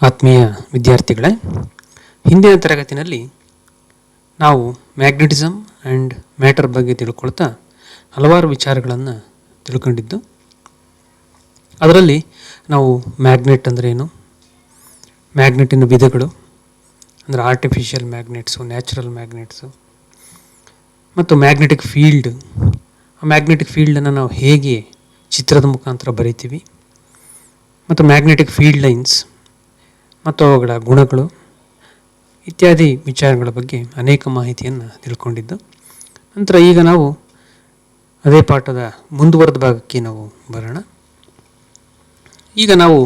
ಆತ್ಮೀಯ ವಿದ್ಯಾರ್ಥಿಗಳೇ, ಹಿಂದಿನ ತರಗತಿಯಲ್ಲಿ ನಾವು ಮ್ಯಾಗ್ನೆಟಿಸಮ್ ಆ್ಯಂಡ್ ಮ್ಯಾಟರ್ ಬಗ್ಗೆ ತಿಳ್ಕೊಳ್ತಾ ಹಲವಾರು ವಿಚಾರಗಳನ್ನು ತಿಳ್ಕೊಂಡಿದ್ದು. ಅದರಲ್ಲಿ ನಾವು ಮ್ಯಾಗ್ನೆಟ್ ಅಂದರೆ ಏನು, ಮ್ಯಾಗ್ನೆಟಿನ ವಿಧಗಳು ಅಂದರೆ ಆರ್ಟಿಫಿಷಿಯಲ್ ಮ್ಯಾಗ್ನೆಟ್ಸು, ನ್ಯಾಚುರಲ್ ಮ್ಯಾಗ್ನೆಟ್ಸು, ಮತ್ತು ಮ್ಯಾಗ್ನೆಟಿಕ್ ಫೀಲ್ಡ್, ಆ ಮ್ಯಾಗ್ನೆಟಿಕ್ ಫೀಲ್ಡನ್ನು ನಾವು ಹೇಗೆ ಚಿತ್ರದ ಮುಖಾಂತರ ಬರಿತೀವಿ, ಮತ್ತು ಮ್ಯಾಗ್ನೆಟಿಕ್ ಫೀಲ್ಡ್ ಲೈನ್ಸ್ ಮತ್ತು ಅವುಗಳ ಗುಣಗಳು ಇತ್ಯಾದಿ ವಿಚಾರಗಳ ಬಗ್ಗೆ ಅನೇಕ ಮಾಹಿತಿಯನ್ನು ತಿಳ್ಕೊಂಡಿದ್ದು. ನಂತರ ಈಗ ನಾವು ಅದೇ ಪಾಠದ ಮುಂದುವರೆದ ಭಾಗಕ್ಕೆ ನಾವು ಬರೋಣ. ಈಗ ನಾವು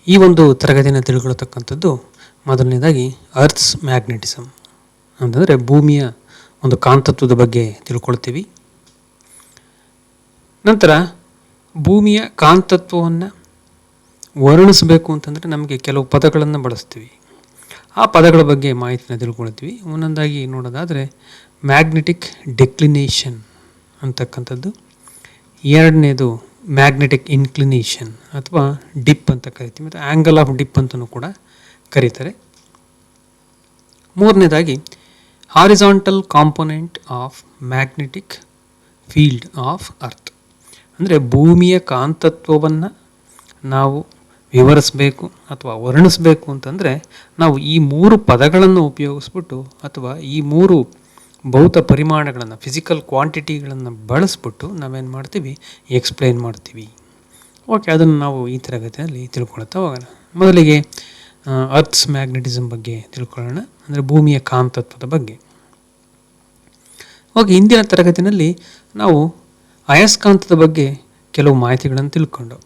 ಈ ಒಂದು ತರಗತಿಯನ್ನು ತಿಳ್ಕೊಳ್ತಕ್ಕಂಥದ್ದು ಮೊದಲನೇದಾಗಿ ಅರ್ತ್ಸ್ ಮ್ಯಾಗ್ನೆಟಿಸಮ್ ಅಂತಂದರೆ ಭೂಮಿಯ ಒಂದು ಕಾಂತತ್ವದ ಬಗ್ಗೆ ತಿಳ್ಕೊಳ್ತೀವಿ. ನಂತರ ಭೂಮಿಯ ಕಾಂತತ್ವವನ್ನು ವರ್ಣಿಸಬೇಕು ಅಂತಂದರೆ ನಮಗೆ ಕೆಲವು ಪದಗಳನ್ನು ಬಳಸ್ತೀವಿ. ಆ ಪದಗಳ ಬಗ್ಗೆ ಮಾಹಿತಿನ ತಿಳ್ಕೊಳ್ತೀವಿ. ಒಂದೊಂದಾಗಿ ನೋಡೋದಾದರೆ ಮ್ಯಾಗ್ನೆಟಿಕ್ ಡೆಕ್ಲಿನೇಷನ್ ಅಂತಕ್ಕಂಥದ್ದು, ಎರಡನೇದು ಮ್ಯಾಗ್ನೆಟಿಕ್ ಇನ್ಕ್ಲಿನೇಷನ್ ಅಥವಾ ಡಿಪ್ ಅಂತ ಕರಿತೀವಿ, ಮತ್ತು ಆ್ಯಂಗಲ್ ಆಫ್ ಡಿಪ್ ಅಂತಲೂ ಕೂಡ ಕರೀತಾರೆ. ಮೂರನೇದಾಗಿ horizontal component of magnetic field of earth, ಅಂದರೆ ಭೂಮಿಯ ಕಾಂತತ್ವವನ್ನು ನಾವು ವಿವರಿಸಬೇಕು ಅಥವಾ ವರ್ಣಿಸಬೇಕು ಅಂತಂದರೆ ನಾವು ಈ ಮೂರು ಪದಗಳನ್ನು ಉಪಯೋಗಿಸ್ಬಿಟ್ಟು ಅಥವಾ ಈ ಮೂರು ಭೌತ ಪರಿಮಾಣಗಳನ್ನು, ಫಿಸಿಕಲ್ ಕ್ವಾಂಟಿಟಿಗಳನ್ನು ಬಳಸ್ಬಿಟ್ಟು ನಾವೇನು ಮಾಡ್ತೀವಿ, ಎಕ್ಸ್ಪ್ಲೈನ್ ಮಾಡ್ತೀವಿ. ಓಕೆ, ಅದನ್ನು ನಾವು ಈ ತರಗತಿಯಲ್ಲಿ ತಿಳ್ಕೊಳ್ತಾ ಹೋಗೋಣ. ಮೊದಲಿಗೆ ಅರ್ತ್ಸ್ ಮ್ಯಾಗ್ನೆಟಿಸಮ್ ಬಗ್ಗೆ ತಿಳ್ಕೊಳ್ಳೋಣ, ಅಂದರೆ ಭೂಮಿಯ ಕಾಂತತ್ವದ ಬಗ್ಗೆ. ಓಕೆ, ಹಿಂದಿನ ತರಗತಿಯಲ್ಲಿ ನಾವು ಅಯಸ್ಕಾಂತದ ಬಗ್ಗೆ ಕೆಲವು ಮಾಹಿತಿಗಳನ್ನು ತಿಳ್ಕೊಂಡು,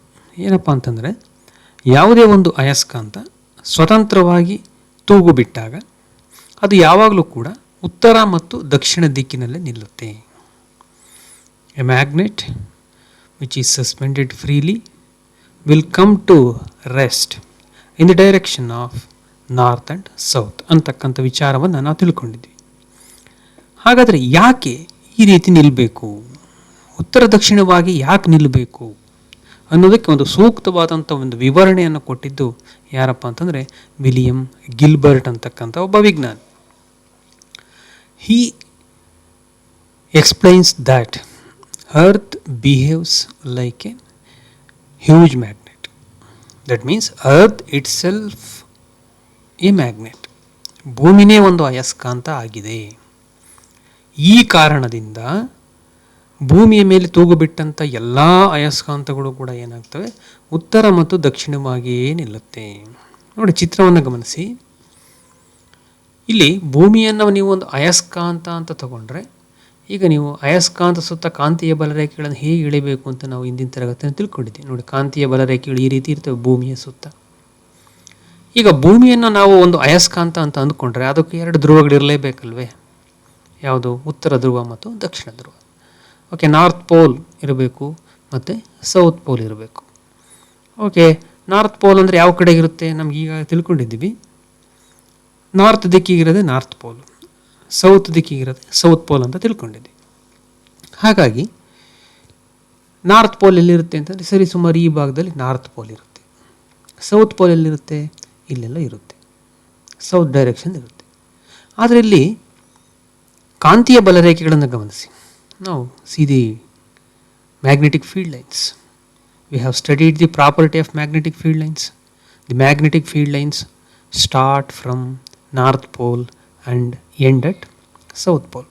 ಏನಪ್ಪ ಅಂತಂದರೆ ಯಾವುದೇ ಒಂದು ಅಯಸ್ಕಾಂತ ಸ್ವತಂತ್ರವಾಗಿ ತೂಗು ಬಿಟ್ಟಾಗ ಅದು ಯಾವಾಗಲೂ ಕೂಡ ಉತ್ತರ ಮತ್ತು ದಕ್ಷಿಣ ದಿಕ್ಕಿನಲ್ಲೇ ನಿಲ್ಲುತ್ತೆ. A magnet which is suspended freely will come to rest in the direction of north and south ಅಂತಕ್ಕಂಥ ವಿಚಾರವನ್ನು ನಾವು ತಿಳ್ಕೊಂಡಿದ್ವಿ. ಹಾಗಾದರೆ ಯಾಕೆ ಈ ರೀತಿ ನಿಲ್ಲಬೇಕು, ಉತ್ತರ ದಕ್ಷಿಣವಾಗಿ ಯಾಕೆ ನಿಲ್ಲಬೇಕು ಅನ್ನೋದಕ್ಕೆ ಒಂದು ಸೂಕ್ತವಾದಂಥ ಒಂದು ವಿವರಣೆಯನ್ನು ಕೊಟ್ಟಿದ್ದು ಯಾರಪ್ಪ ಅಂತಂದರೆ ವಿಲಿಯಂ ಗಿಲ್ಬರ್ಟ್ ಅಂತಕ್ಕಂಥ ಒಬ್ಬ ವಿಜ್ಞಾನಿ. He explains that earth behaves like a huge magnet. That means earth itself a magnet. ಭೂಮಿನೇ ಒಂದು ಅಯಸ್ಕಾಂತ ಆಗಿದೆ. ಈ ಕಾರಣದಿಂದ ಭೂಮಿಯ ಮೇಲೆ ತೂಗು ಬಿಟ್ಟಂಥ ಎಲ್ಲ ಅಯಸ್ಕಾಂತಗಳು ಕೂಡ ಏನಾಗ್ತವೆ, ಉತ್ತರ ಮತ್ತು ದಕ್ಷಿಣವಾಗಿಯೇ ನಿಲ್ಲುತ್ತೆ. ನೋಡಿ, ಚಿತ್ರವನ್ನು ಗಮನಿಸಿ. ಇಲ್ಲಿ ಭೂಮಿಯನ್ನು ನೀವು ಒಂದು ಅಯಸ್ಕಾಂತ ಅಂತ ತಗೊಂಡ್ರೆ, ಈಗ ನೀವು ಅಯಸ್ಕಾಂತ ಸುತ್ತ ಕಾಂತೀಯ ಬಲರೇಖೆಗಳನ್ನು ಹೇಗೆ ಎಳಿಬೇಕು ಅಂತ ನಾವು ಹಿಂದಿನ ತರಗತಿಯನ್ನು ತಿಳ್ಕೊಂಡಿದ್ದೀವಿ. ನೋಡಿ, ಕಾಂತೀಯ ಬಲರೇಖೆಗಳು ಈ ರೀತಿ ಇರ್ತವೆ ಭೂಮಿಯ ಸುತ್ತ. ಈಗ ಭೂಮಿಯನ್ನು ನಾವು ಒಂದು ಅಯಸ್ಕಾಂತ ಅಂತ ಅಂದ್ಕೊಂಡ್ರೆ ಅದಕ್ಕೆ ಎರಡು ಧ್ರುವಗಳಿರಲೇಬೇಕಲ್ವೇ? ಯಾವುದು? ಉತ್ತರ ಧ್ರುವ ಮತ್ತು ದಕ್ಷಿಣ ಧ್ರುವ. ಓಕೆ, ನಾರ್ತ್ ಪೋಲ್ ಇರಬೇಕು ಮತ್ತು ಸೌತ್ ಪೋಲ್ ಇರಬೇಕು. ಓಕೆ, ನಾರ್ತ್ ಪೋಲ್ ಅಂದರೆ ಯಾವ ಕಡೆ ಇರುತ್ತೆ ನಮ್ಗೆ ಈಗ ತಿಳ್ಕೊಂಡಿದ್ದೀವಿ. ನಾರ್ತ್ ದಿಕ್ಕಿಗಿರೋದೆ ನಾರ್ತ್ ಪೋಲ್, ಸೌತ್ ದಿಕ್ಕಿಗಿರೋದೆ ಸೌತ್ ಪೋಲ್ ಅಂತ ತಿಳ್ಕೊಂಡಿದ್ದೀವಿ. ಹಾಗಾಗಿ ನಾರ್ತ್ ಪೋಲ್ ಎಲ್ಲಿರುತ್ತೆ ಅಂತಂದರೆ ಸರಿ ಸುಮಾರು ಈ ಭಾಗದಲ್ಲಿ ನಾರ್ತ್ ಪೋಲ್ ಇರುತ್ತೆ. ಸೌತ್ ಪೋಲ್ ಎಲ್ಲಿರುತ್ತೆ? ಇಲ್ಲೆಲ್ಲ ಇರುತ್ತೆ, ಸೌತ್ ಡೈರೆಕ್ಷನ್ ಇರುತ್ತೆ. ಆದರೆ ಇಲ್ಲಿ ಕಾಂತೀಯ ಬಲರೇಖೆಗಳನ್ನು ಗಮನಿಸಿ. Now see the magnetic field lines. We have studied the property of magnetic field lines. The magnetic field lines start from North Pole and end at South Pole.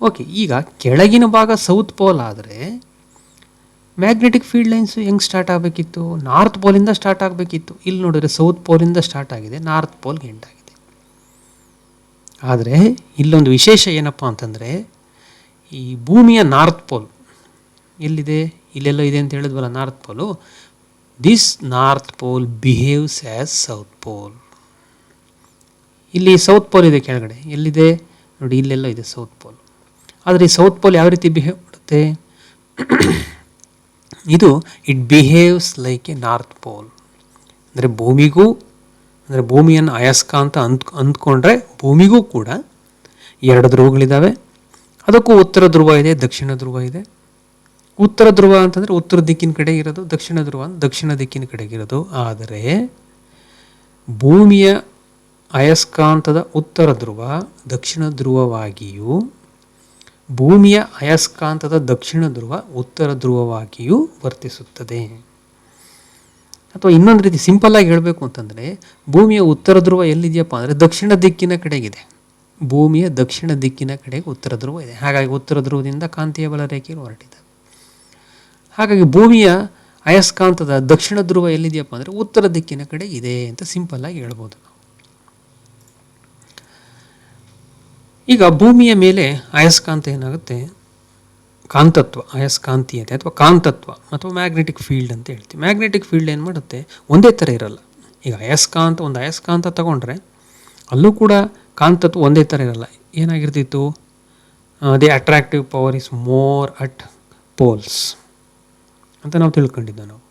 Okay, ಈಗ ಕೆಳಗಿನ ಭಾಗ south pole ಆದರೆ magnetic field lines ಹೆಂಗೆ start ಆಗಬೇಕಿತ್ತು? North ಪೋಲಿಂದ start ಆಗಬೇಕಿತ್ತು. ಇಲ್ಲಿ ನೋಡಿದ್ರೆ south ಪೋಲಿಂದ start ಆಗಿದೆ, ನಾರ್ತ್ ಪೋಲ್ಗೆ ಎಂಡ್ ಆಗಿದೆ. ಆದರೆ ಇಲ್ಲೊಂದು ವಿಶೇಷ ಏನಪ್ಪ ಅಂತಂದರೆ, ಈ ಭೂಮಿಯ ನಾರ್ತ್ ಪೋಲ್ ಎಲ್ಲಿದೆ? ಇಲ್ಲೆಲ್ಲೋ ಇದೆ ಅಂತ ಹೇಳಿದ್ವಲ್ಲ north pole. This north pole behaves as south pole. ಇಲ್ಲಿ ಸೌತ್ ಪೋಲ್ ಇದೆ ಕೆಳಗಡೆ, ಎಲ್ಲಿದೆ ನೋಡಿ, ಇಲ್ಲೆಲ್ಲೋ ಇದೆ ಸೌತ್ ಪೋಲ್. ಆದರೆ ಈ ಸೌತ್ ಪೋಲ್ ಯಾವ ರೀತಿ ಬಿಹೇವ್ ಮಾಡುತ್ತೆ? ಇದು it behaves like a north pole. ಅಂದರೆ ಭೂಮಿಗೂ, ಅಂದರೆ ಭೂಮಿಯನ್ನು ಅಯಸ್ಕಾಂತ ಅಂದ್ಕೊಂಡ್ರೆ ಭೂಮಿಗೂ ಕೂಡ ಎರಡು ಧ್ರುವಗಳಿದ್ದಾವೆ. ಅದಕ್ಕೂ ಉತ್ತರ ಧ್ರುವ ಇದೆ, ದಕ್ಷಿಣ ಧ್ರುವ ಇದೆ. ಉತ್ತರ ಧ್ರುವ ಅಂತಂದರೆ ಉತ್ತರ ದಿಕ್ಕಿನ ಕಡೆ ಇರೋದು, ದಕ್ಷಿಣ ಧ್ರುವ ದಕ್ಷಿಣ ದಿಕ್ಕಿನ ಕಡೆಗಿರೋದು. ಆದರೆ ಭೂಮಿಯ ಅಯಸ್ಕಾಂತದ ಉತ್ತರ ಧ್ರುವ ದಕ್ಷಿಣ ಧ್ರುವವಾಗಿಯೂ ಭೂಮಿಯ ಅಯಸ್ಕಾಂತದ ದಕ್ಷಿಣ ಧ್ರುವ ಉತ್ತರ ಧ್ರುವವಾಗಿಯೂ ವರ್ತಿಸುತ್ತದೆ. ಅಥವಾ ಇನ್ನೊಂದು ರೀತಿ ಸಿಂಪಲ್ ಆಗಿ ಹೇಳಬೇಕು ಅಂತಂದರೆ, ಭೂಮಿಯ ಉತ್ತರ ಧ್ರುವ ಎಲ್ಲಿದೆಯಪ್ಪ ಅಂದರೆ ದಕ್ಷಿಣ ದಿಕ್ಕಿನ ಕಡೆಗಿದೆ. ಭೂಮಿಯ ದಕ್ಷಿಣ ದಿಕ್ಕಿನ ಕಡೆಗೆ ಉತ್ತರ ಧ್ರುವ ಇದೆ. ಹಾಗಾಗಿ ಉತ್ತರ ಧ್ರುವದಿಂದ ಕಾಂತೀಯ ಬಲ ರೇಖೆಗಳು ಹೊರಟಿದೆ. ಹಾಗಾಗಿ ಭೂಮಿಯ ಅಯಸ್ಕಾಂತದ ದಕ್ಷಿಣ ಧ್ರುವ ಎಲ್ಲಿದೆಯಪ್ಪ ಅಂದರೆ ಉತ್ತರ ದಿಕ್ಕಿನ ಕಡೆ ಇದೆ ಅಂತ ಸಿಂಪಲ್ ಆಗಿ ಹೇಳ್ಬೋದು ನಾವು. ಈಗ ಭೂಮಿಯ ಮೇಲೆ ಅಯಸ್ಕಾಂತ ಏನಾಗುತ್ತೆ, ಕಾಂತತ್ವ, ಅಯಸ್ಕಾಂತೀಯತೆ ಅಥವಾ ಕಾಂತತ್ವ ಅಥವಾ ಮ್ಯಾಗ್ನೆಟಿಕ್ ಫೀಲ್ಡ್ ಅಂತ ಹೇಳ್ತೀವಿ. ಮ್ಯಾಗ್ನೆಟಿಕ್ ಫೀಲ್ಡ್ ಏನು ಮಾಡುತ್ತೆ, ಒಂದೇ ಥರ ಇರಲ್ಲ. ಈಗ ಒಂದು ಅಯಸ್ಕಾಂತ ತಗೊಂಡ್ರೆ ಅಲ್ಲೂ ಕೂಡ ಕಾಂತತ್ವ ಒಂದೇ ಥರ ಇರಲ್ಲ. ಏನಾಗಿರ್ತಿತ್ತು, the attractive power is more at poles ಅಂತ ನಾವು ತಿಳ್ಕೊಂಡಿದ್ದು ನಾವು,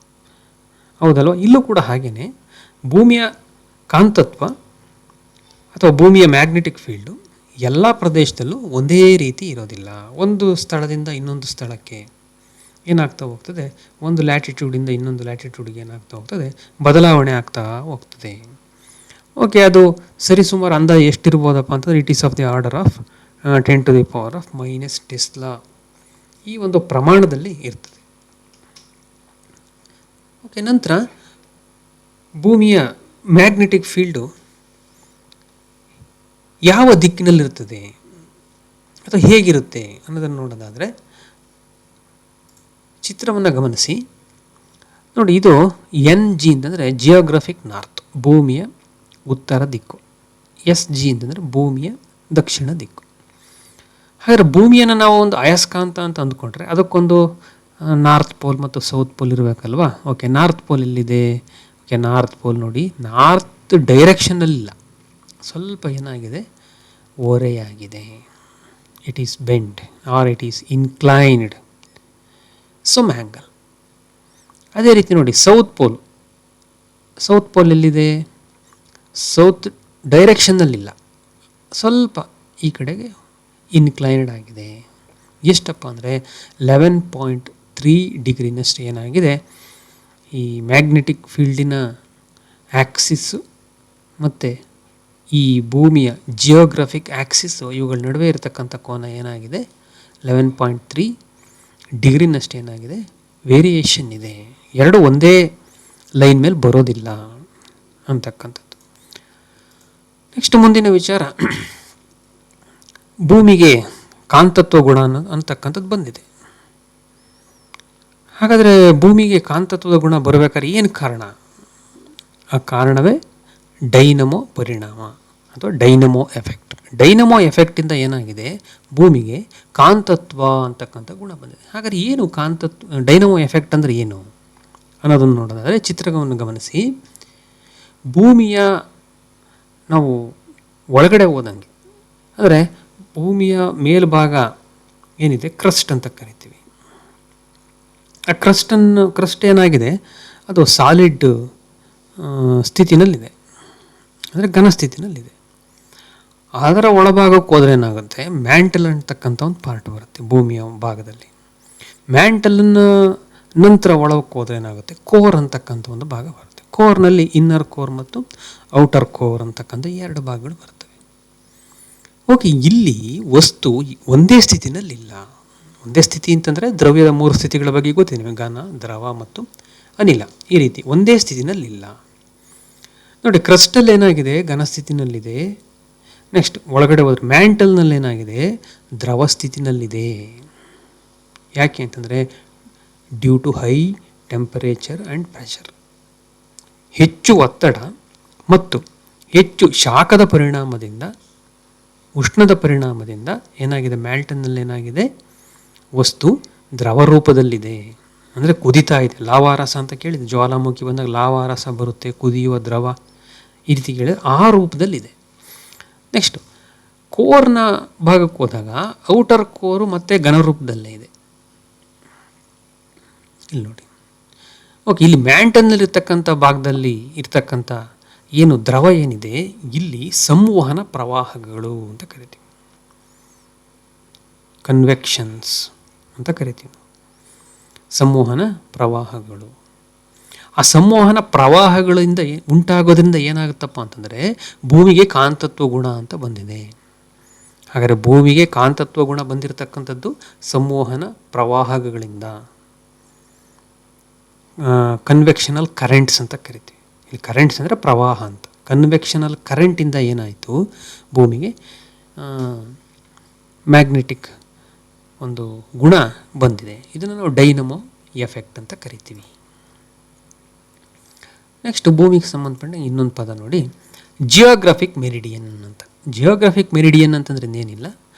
ಹೌದಲ್ವ? ಇಲ್ಲೂ ಕೂಡ ಹಾಗೆಯೇ ಭೂಮಿಯ ಕಾಂತತ್ವ ಅಥವಾ ಭೂಮಿಯ ಮ್ಯಾಗ್ನೆಟಿಕ್ ಫೀಲ್ಡು ಎಲ್ಲ ಪ್ರದೇಶದಲ್ಲೂ ಒಂದೇ ರೀತಿ ಇರೋದಿಲ್ಲ. ಒಂದು ಸ್ಥಳದಿಂದ ಇನ್ನೊಂದು ಸ್ಥಳಕ್ಕೆ ಏನಾಗ್ತಾ ಹೋಗ್ತದೆ, ಒಂದು ಲ್ಯಾಟಿಟ್ಯೂಡಿಂದ ಇನ್ನೊಂದು ಲ್ಯಾಟಿಟ್ಯೂಡ್ಗೆ ಏನಾಗ್ತಾ ಹೋಗ್ತದೆ, ಬದಲಾವಣೆ ಆಗ್ತಾ ಹೋಗ್ತದೆ. ಓಕೆ, ಅದು ಸರಿಸುಮಾರು ಅಂದಾಜು ಎಷ್ಟಿರ್ಬೋದಪ್ಪ ಅಂತಂದರೆ it is of the order of 10⁻⁻⁻⁻ Tesla ಈ ಒಂದು ಪ್ರಮಾಣದಲ್ಲಿ ಇರ್ತದೆ. ಓಕೆ, ನಂತರ ಭೂಮಿಯ ಮ್ಯಾಗ್ನೆಟಿಕ್ ಫೀಲ್ಡು ಯಾವ ದಿಕ್ಕಿನಲ್ಲಿರ್ತದೆ ಅಥವಾ ಹೇಗಿರುತ್ತೆ ಅನ್ನೋದನ್ನು ನೋಡೋದಾದರೆ ಚಿತ್ರವನ್ನು ಗಮನಿಸಿ ನೋಡಿ. ಇದು NG ಅಂತಂದರೆ ಜಿಯೋಗ್ರಫಿಕ್ ನಾರ್ತ್, ಭೂಮಿಯ ಉತ್ತರ ದಿಕ್ಕು. SG ಅಂತಂದರೆ ಭೂಮಿಯ ದಕ್ಷಿಣ ದಿಕ್ಕು. ಹಾಗಾದರೆ ಭೂಮಿಯನ್ನು ನಾವು ಒಂದು ಅಯಸ್ಕಾಂತ ಅಂತ ಅಂದ್ಕೊಂಡ್ರೆ ಅದಕ್ಕೊಂದು ನಾರ್ತ್ ಪೋಲ್ ಮತ್ತು ಸೌತ್ ಪೋಲ್ ಇರಬೇಕಲ್ವಾ? ಓಕೆ, ನಾರ್ತ್ ಪೋಲ್ ಎಲ್ಲಿದೆ? ಓಕೆ, ನಾರ್ತ್ ಪೋಲ್ ನೋಡಿ, ನಾರ್ತ್ ಡೈರೆಕ್ಷನ್ನಲ್ಲಿಲ್ಲ, ಸ್ವಲ್ಪ ಏನಾಗಿದೆ, ಓರೆಯಾಗಿದೆ. It is bend or it is inclined some angle. ಅದೇ ರೀತಿ ನೋಡಿ ಸೌತ್ ಪೋಲ್ ಎಲ್ಲಿದೆ? ಸೌತ್ ಡೈರೆಕ್ಷನ್ನಲ್ಲಿಲ್ಲ, ಸ್ವಲ್ಪ ಈ ಕಡೆಗೆ ಇನ್ಕ್ಲೈನ್ಡ್ ಆಗಿದೆ. ಎಷ್ಟಪ್ಪ ಅಂದರೆ 11.3 ಡಿಗ್ರಿನಷ್ಟು ಏನಾಗಿದೆ, ಈ ಮ್ಯಾಗ್ನೆಟಿಕ್ ಫೀಲ್ಡಿನ ಆ್ಯಕ್ಸಿಸ್ಸು ಮತ್ತು ಈ ಭೂಮಿಯ ಜಿಯೋಗ್ರಫಿಕ್ ಆ್ಯಕ್ಸಿಸ್ಸು ಇವುಗಳ ನಡುವೆ ಇರತಕ್ಕಂಥ ಕೋನ ಏನಾಗಿದೆ, 11.3 ಡಿಗ್ರಿನಷ್ಟು ಏನಾಗಿದೆ, ವೇರಿಯೇಷನ್ ಇದೆ. ಎರಡು ಒಂದೇ ಲೈನ್ ಮೇಲೆ ಬರೋದಿಲ್ಲ ಅಂತಕ್ಕಂಥದ್ದು. ನೆಕ್ಸ್ಟ್ ಮುಂದಿನ ವಿಚಾರ, ಭೂಮಿಗೆ ಕಾಂತತ್ವ ಗುಣ ಅಂತಕ್ಕಂಥದ್ದು ಬಂದಿದೆ. ಹಾಗಾದರೆ ಭೂಮಿಗೆ ಕಾಂತತ್ವದ ಗುಣ ಬರಬೇಕಾದ್ರೆ ಏನು ಕಾರಣ? ಆ ಕಾರಣವೇ ಡೈನಮೋ ಪರಿಣಾಮ ಅಥವಾ ಡೈನಮೋ ಎಫೆಕ್ಟ್. ಡೈನಮೋ ಎಫೆಕ್ಟಿಂದ ಏನಾಗಿದೆ, ಭೂಮಿಗೆ ಕಾಂತತ್ವ ಅಂತಕ್ಕಂಥ ಗುಣ ಬಂದಿದೆ. ಹಾಗಾದರೆ ಏನು ಡೈನಮೋ ಎಫೆಕ್ಟ್ ಅಂದರೆ ಏನು ಅನ್ನೋದನ್ನು ನೋಡೋದಾದರೆ ಚಿತ್ರವನ್ನು ಗಮನಿಸಿ. ಭೂಮಿಯ ನಾವು ಒಳಗಡೆ ಹೋದಂಗೆ ಅಂದರೆ ಭೂಮಿಯ ಮೇಲ್ಭಾಗ ಏನಿದೆ ಕ್ರಸ್ಟ್ ಅಂತ ಕರಿತೀವಿ. ಆ ಕ್ರಸ್ಟ್ ಏನಾಗಿದೆ, ಅದು ಸಾಲಿಡ್ ಸ್ಥಿತಿನಲ್ಲಿದೆ, ಅಂದರೆ ಘನ ಸ್ಥಿತಿನಲ್ಲಿದೆ. ಅದರ ಒಳಭಾಗಕ್ಕೆ ಹೋದರೆ ಏನಾಗುತ್ತೆ, ಮ್ಯಾಂಟಲ್ ಅಂತಕ್ಕಂಥ ಒಂದು ಪಾರ್ಟ್ ಬರುತ್ತೆ ಭೂಮಿಯ ಭಾಗದಲ್ಲಿ. ಮ್ಯಾಂಟಲನ್ನು ನಂತರ ಒಳಕ್ಕೆ ಹೋದರೆ ಏನಾಗುತ್ತೆ, ಕೋರ್ ಅಂತಕ್ಕಂಥ ಒಂದು ಭಾಗ ಬರುತ್ತೆ. ಕೋರ್ನಲ್ಲಿ ಇನ್ನರ್ ಕೋರ್ ಮತ್ತು ಔಟರ್ ಕೋರ್ ಅಂತಕ್ಕಂಥ ಎರಡು ಭಾಗಗಳು ಬರ್ತವೆ. ಓಕೆ, ಇಲ್ಲಿ ವಸ್ತು ಒಂದೇ ಸ್ಥಿತಿನಲ್ಲಿಲ್ಲ. ಒಂದೇ ಸ್ಥಿತಿ ಅಂತಂದರೆ ದ್ರವ್ಯದ 3 ಸ್ಥಿತಿಗಳ ಬಗ್ಗೆ ಗೊತ್ತಿದೆ ನಿಮಗೆ, ಘನ, ದ್ರವ ಮತ್ತು ಅನಿಲ. ಈ ರೀತಿ ಒಂದೇ ಸ್ಥಿತಿನಲ್ಲಿಲ್ಲ. ನೋಡಿ, ಕ್ರಸ್ಟಲ್ಲಿ ಏನಾಗಿದೆ, ಘನ ಸ್ಥಿತಿನಲ್ಲಿದೆ. ನೆಕ್ಸ್ಟ್ ಒಳಗಡೆ ಹೋದ್ರೆ ಮ್ಯಾಂಟಲ್ನಲ್ಲಿ ಏನಾಗಿದೆ, ದ್ರವ ಸ್ಥಿತಿನಲ್ಲಿದೆ. ಯಾಕೆ ಅಂತಂದರೆ due to high temperature and pressure, ಹೆಚ್ಚು ಒತ್ತಡ ಮತ್ತು ಹೆಚ್ಚು ಶಾಖದ ಪರಿಣಾಮದಿಂದ, ಉಷ್ಣದ ಪರಿಣಾಮದಿಂದ ಏನಾಗಿದೆ, ಮ್ಯಾಂಟಲ್ನಲ್ಲಿ ಏನಾಗಿದೆ, ವಸ್ತು ದ್ರವ ರೂಪದಲ್ಲಿದೆ, ಅಂದರೆ ಕುದಿತಾ ಇದೆ. ಲಾವಾರಸ ಅಂತ ಕೇಳಿದೆ, ಜ್ವಾಲಾಮುಖಿ ಬಂದಾಗ ಲಾವಾರಸ ಬರುತ್ತೆ, ಕುದಿಯುವ ದ್ರವ, ಈ ರೀತಿ ಕೇಳಿದ್ರೆ ಆ ರೂಪದಲ್ಲಿದೆ. ನೆಕ್ಸ್ಟ್ ಕೋರ್ನ ಭಾಗಕ್ಕೆ ಹೋದಾಗ ಔಟರ್ ಕೋರು ಮತ್ತು ಘನರೂಪದಲ್ಲೇ ಇದೆ. ಇಲ್ಲಿ ನೋಡಿ, ಓಕೆ, ಇಲ್ಲಿ ಮ್ಯಾಂಟನ್ನಲ್ಲಿರ್ತಕ್ಕಂಥ ಭಾಗದಲ್ಲಿ ಇರ್ತಕ್ಕಂಥ ಏನು ದ್ರವ ಏನಿದೆ, ಇಲ್ಲಿ ಸಂವಹನ ಪ್ರವಾಹಗಳು ಅಂತ ಕರಿತೀವಿ, ಕನ್ವೆಕ್ಷನ್ಸ್ ಅಂತ ಕರಿತೀವಿ, ಸಂವಹನ ಪ್ರವಾಹಗಳು. ಆ ಸಂವಹನ ಪ್ರವಾಹಗಳಿಂದ ಉಂಟಾಗೋದ್ರಿಂದ ಏನಾಗುತ್ತಪ್ಪ ಅಂತಂದರೆ ಭೂಮಿಗೆ ಕಾಂತತ್ವ ಗುಣ ಅಂತ ಬಂದಿದೆ. ಹಾಗಾದರೆ ಭೂಮಿಗೆ ಕಾಂತತ್ವ ಗುಣ ಬಂದಿರತಕ್ಕಂಥದ್ದು ಸಂವಹನ ಪ್ರವಾಹಗಳಿಂದ, ಕನ್ವೆಕ್ಷನಲ್ ಕರೆಂಟ್ಸ್ ಅಂತ ಕರಿತೀವಿ. ಇಲ್ಲಿ ಕರೆಂಟ್ಸ್ ಅಂದರೆ ಪ್ರವಾಹ ಅಂತ. ಕನ್ವೆಕ್ಷನಲ್ ಕರೆಂಟಿಂದ ಏನಾಯಿತು, ಭೂಮಿಗೆ ಮ್ಯಾಗ್ನೆಟಿಕ್ ಒಂದು ಗುಣ ಬಂದಿದೆ. ಇದನ್ನು ನಾವು ಡೈನಮೋ ಎಫೆಕ್ಟ್ ಅಂತ ಕರಿತೀವಿ. ನೆಕ್ಸ್ಟ್ ಭೂಮಿಗೆ ಸಂಬಂಧಪಟ್ಟ ಇನ್ನೊಂದು ಪದ ನೋಡಿ, ಜಿಯೋಗ್ರಫಿಕ್ ಮೆರಿಡಿಯನ್ ಅಂತ. ಜಿಯೋಗ್ರಫಿಕ್ ಮೆರಿಡಿಯನ್ ಅಂತಂದ್ರೆ ಏನಿಲ್ಲ